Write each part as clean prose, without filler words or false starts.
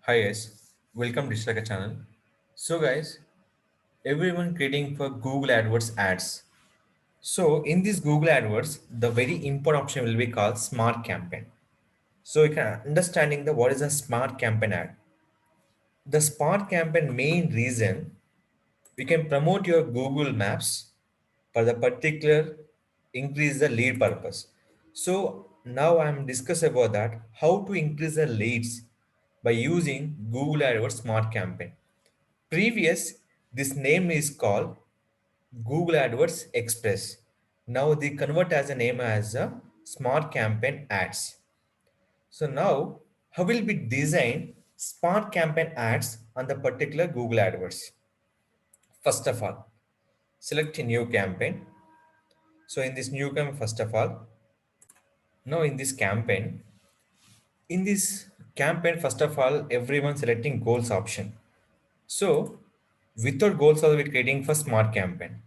Hi guys, welcome to Dishlaka channel. So guys, everyone creating for Google AdWords ads. So in this Google AdWords, the very important option will be called Smart Campaign. So you can understanding the what is a Smart Campaign ad. The Smart Campaign main reason we can promote your Google Maps for the particular increase the lead purpose. So now I'm discuss about that how to increase the leads by using Google AdWords Smart Campaign. Previous, this name is called Google AdWords Express. Now they convert as a name as a Smart Campaign Ads. So now, how will be design Smart Campaign ads on the particular Google AdWords? First of all, select a new campaign. So in this new campaign, first of all, now in this campaign, first of all, everyone selecting goals option. So, without goals, are we creating for smart campaign.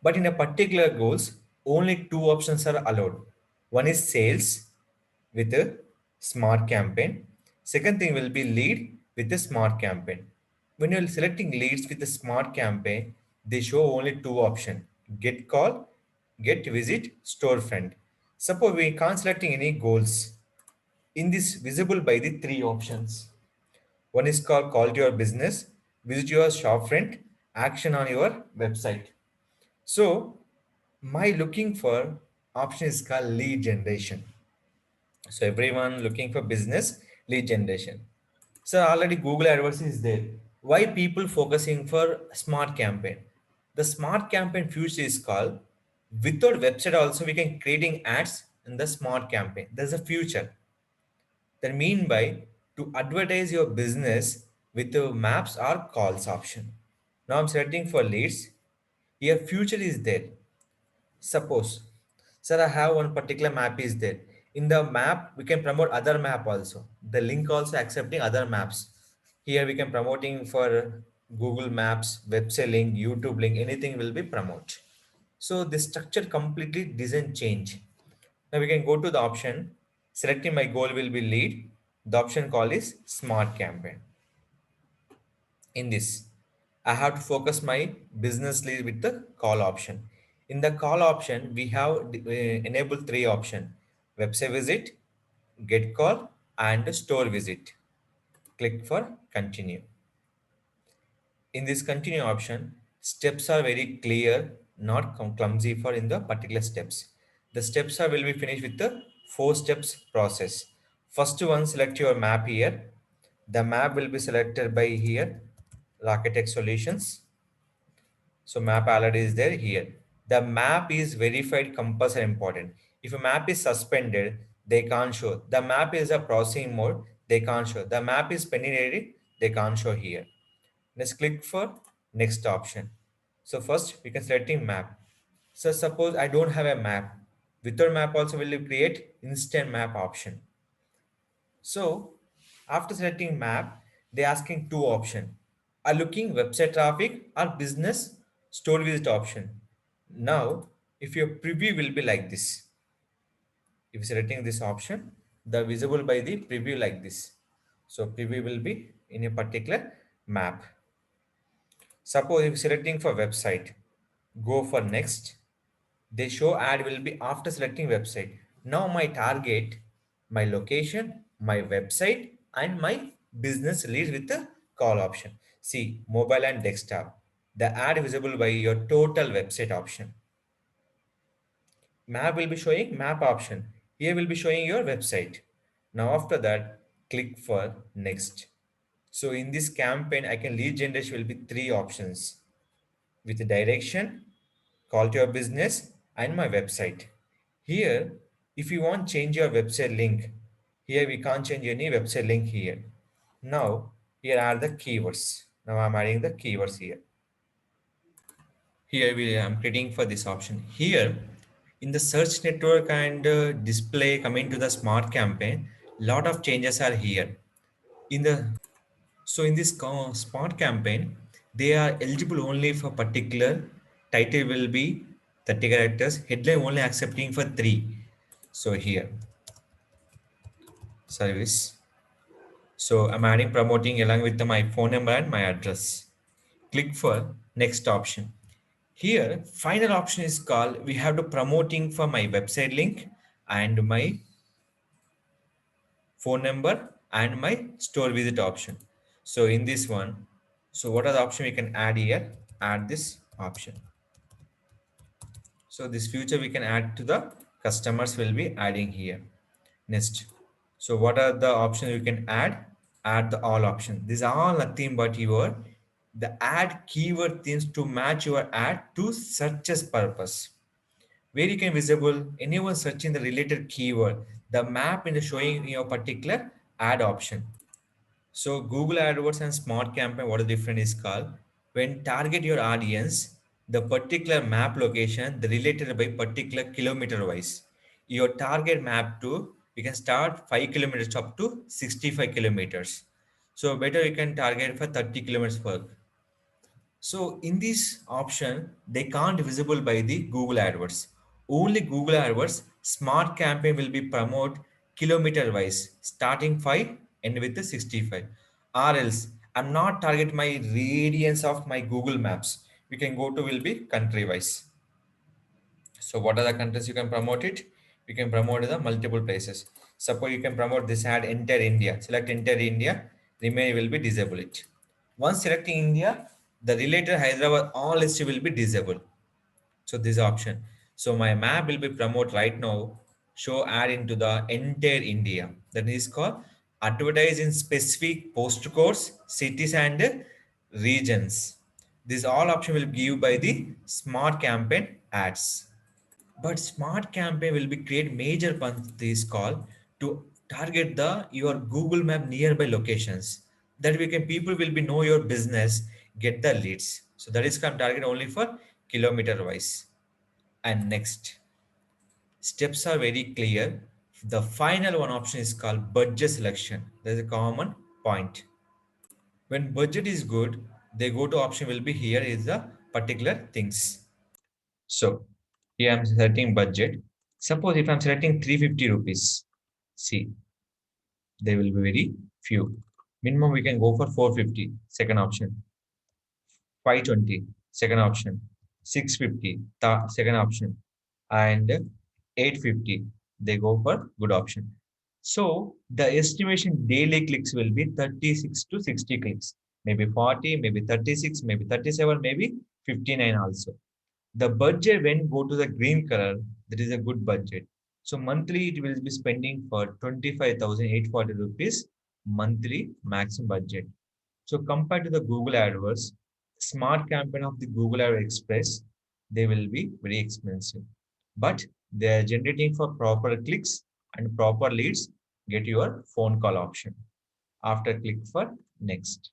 But in a particular goals, only two options are allowed. One is sales with a smart campaign. Second thing will be lead with a smart campaign. When you're selecting leads with a smart campaign, they show only two options: get call, get visit, storefront. Suppose we can't selecting any goals. In this visible by the three options. One is called call to your business, visit your shop front, action on your website. So my looking for option is called lead generation. So everyone looking for business lead generation. So already Google AdWords is there. Why people focusing for smart campaign? The smart campaign future is called without website also we can creating ads in the smart campaign. There's a future. That mean by to advertise your business with the maps or calls option. Now I'm searching for leads. Here future is there. Suppose, sir, I have one particular map is there. In the map, we can promote other map also. The link also accepting other maps. Here we can promoting for Google Maps, website link, YouTube link, anything will be promote. So the structure completely doesn't change. Now we can go to the option. Selecting my goal will be lead. The option call is smart campaign. In this, I have to focus my business lead with the call option. In the call option we have enabled three option: website visit, get call, and store visit. Click for continue. In this continue option, steps are very clear, not clumsy for in the particular steps. The steps are will be finished with the four steps process. First one, select your map here. The map will be selected by here, Rocket Solutions. So map already is there here. The map is verified compulsory important. If a map is suspended, they can't show. The map is a processing mode, they can't show. The map is pending edit, they can't show here. Let's click for next option. So first we can selecting map. So suppose I don't have a map. Without map also will create instant map option. So after selecting map, they're asking two options. Are looking website traffic or business store visit option. Now, if your preview will be like this. If selecting this option, the visible by the preview like this. So preview will be in a particular map. Suppose if selecting for website, go for next. They show ad will be after selecting website. Now my target, my location, my website, and my business leads with the call option. See, mobile and desktop. The ad visible by your total website option. Map will be showing map option. Here will be showing your website. Now after that, click for next. So in this campaign, I can lead generation will be three options with direction, call to your business, and my website. Here, if you want change your website link, here we can't change any website link here. Now, here are the keywords. Now I'm adding the keywords here. Here we am creating for this option. Here, in the search network and display coming to the smart campaign, lot of changes are here. In the So in this smart campaign, they are eligible only for particular title will be 30 characters, headline only accepting for 3. So here, service, So I'm adding promoting along with my phone number and my address. Click for next option. Here, final option is called, we have to promoting for my website link and my phone number and my store visit option. So in this one, so what are the option we can add here? Add this option. So this future we can add to the customers will be adding here. Next. So what are the options you can add? Add the all option. These are all nothing but your the add keyword themes to match your ad to searches purpose. Where you can visible anyone searching the related keyword, the map in the showing your particular ad option. So Google AdWords and Smart Campaign, what the difference is called? When target your audience, the particular map location, the related by particular kilometer wise. Your target map to, you can start 5 kilometers up to 65 kilometers. So better you can target for 30 kilometers per. So in this option, they can't visible by the Google AdWords. Only Google AdWords smart campaign will be promote kilometer wise, starting 5 and with the 65. Or else I'm not target my radius of my Google Maps. We can go to will be country wise. So what are the countries you can promote it? You can promote the multiple places. Suppose you can promote this ad enter India. Select enter India. Remain will be disable it. Once selecting India, the related Hyderabad all list will be disabled. So this option. So my map will be promote right now. Show ad into the entire India. That is called advertise in specific postcodes, cities and regions. This all option will give by the smart campaign ads. But smart campaign will be create major this call to target the your Google Map nearby locations. That we can people will be know your business, get the leads. So that is come target only for kilometer wise. And next steps are very clear. The final one option is called budget selection. That is a common point. When budget is good, they go to option will be here is the particular things. So here I'm setting budget. Suppose if I'm selecting 350 rupees, see, there will be very few. Minimum we can go for 450, second option. 520, second option. 650, second option. And 850, they go for good option. So the estimation daily clicks will be 36 to 60 clicks. Maybe 40, maybe 36, maybe 37, maybe 59 also. The budget when go to the green color, that is a good budget. So monthly it will be spending for 25,840 rupees monthly maximum budget. So compared to the Google AdWords, smart campaign of the Google Ad Express, they will be very expensive. But they are generating for proper clicks and proper leads, get your phone call option. After click for next.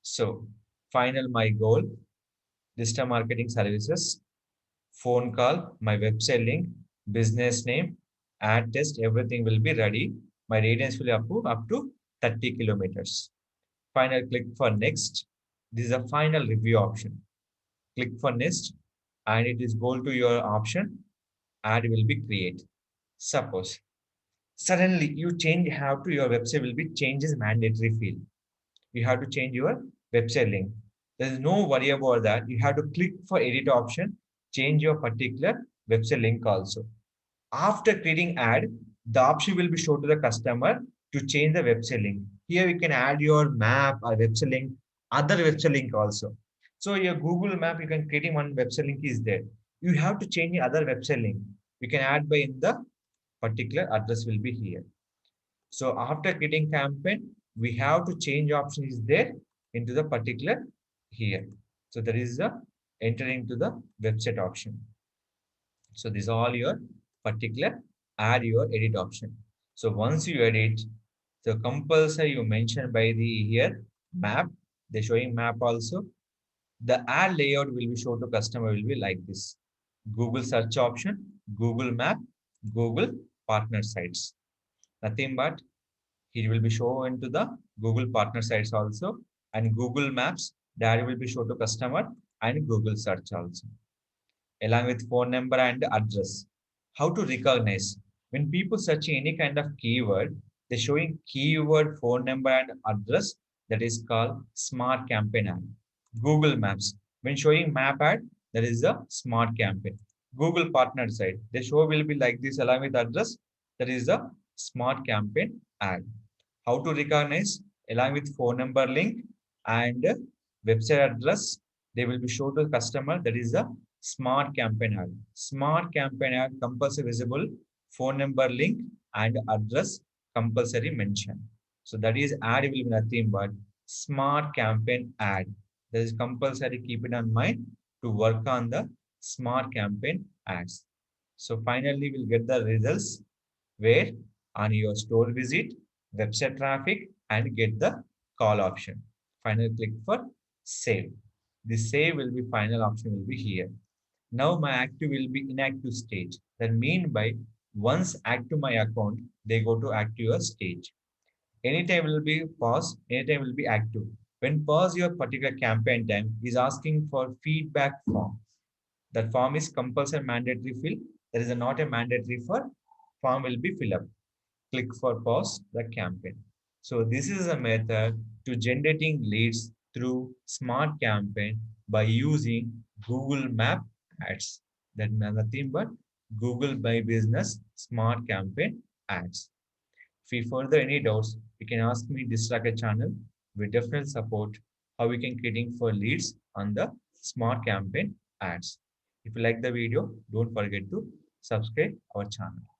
So final my goal, digital marketing services, phone call, my website link, business name, ad test, everything will be ready. My radius will up to 30 kilometers. Final click for next. This is a final review option. Click for next and it is go to your option. Ad will be create. Suppose suddenly you change how to your website will be changes mandatory field. You have to change your website link. There is no worry about that. You have to click for edit option, change your particular website link also. After creating ad, the option will be shown to the customer to change the website link. Here you can add your map or website link, other website link also. So your Google map, you can creating one website link is there. You have to change the other website link. You can add by in the particular address will be here. So after creating campaign, we have to change option is there into the particular here. So there is the enter into the website option. So this is all your particular add your edit option. So once you edit, the compulsory you mentioned by the here map, they showing map also. The ad layout will be shown to customer will be like this. Google search option, Google map, Google partner sites. Nothing but it will be shown into the Google partner sites also and Google Maps that will be shown to customer and Google search also along with phone number and address. How to recognize when people searching any kind of keyword, They're showing keyword, phone number, and address. That is called smart campaign ad. Google Maps. When showing map ad, that is a smart campaign. Google partner site. The show will be like this along with address. That is a smart campaign ad. How to recognize along with phone number link and website address. They will be shown to the customer. That is a smart campaign ad. Smart campaign ad compulsory visible phone number link and address compulsory mention. So that is ad will be nothing but smart campaign ad. That is compulsory. Keep it in mind to work on the smart campaign ads. So finally, we'll get the results where on your store visit, website traffic, and get the call option. Finally, click for save. The save will be final option will be here. Now my active will be inactive stage. That mean by once active my account, they go to active stage. Anytime will be pause, anytime will be active. When pause your particular campaign time is asking for feedback form. That form is compulsory mandatory fill. There is not a mandatory for form will be fill up. Click for pause the campaign. So this is a method to generating leads through smart campaign by using Google Map ads. That means nothing but Google My Business smart campaign ads. If you further any doubts, you can ask me this Racket channel. We definitely support how we can creating for leads on the smart campaign ads. If you like the video, don't forget to subscribe our channel.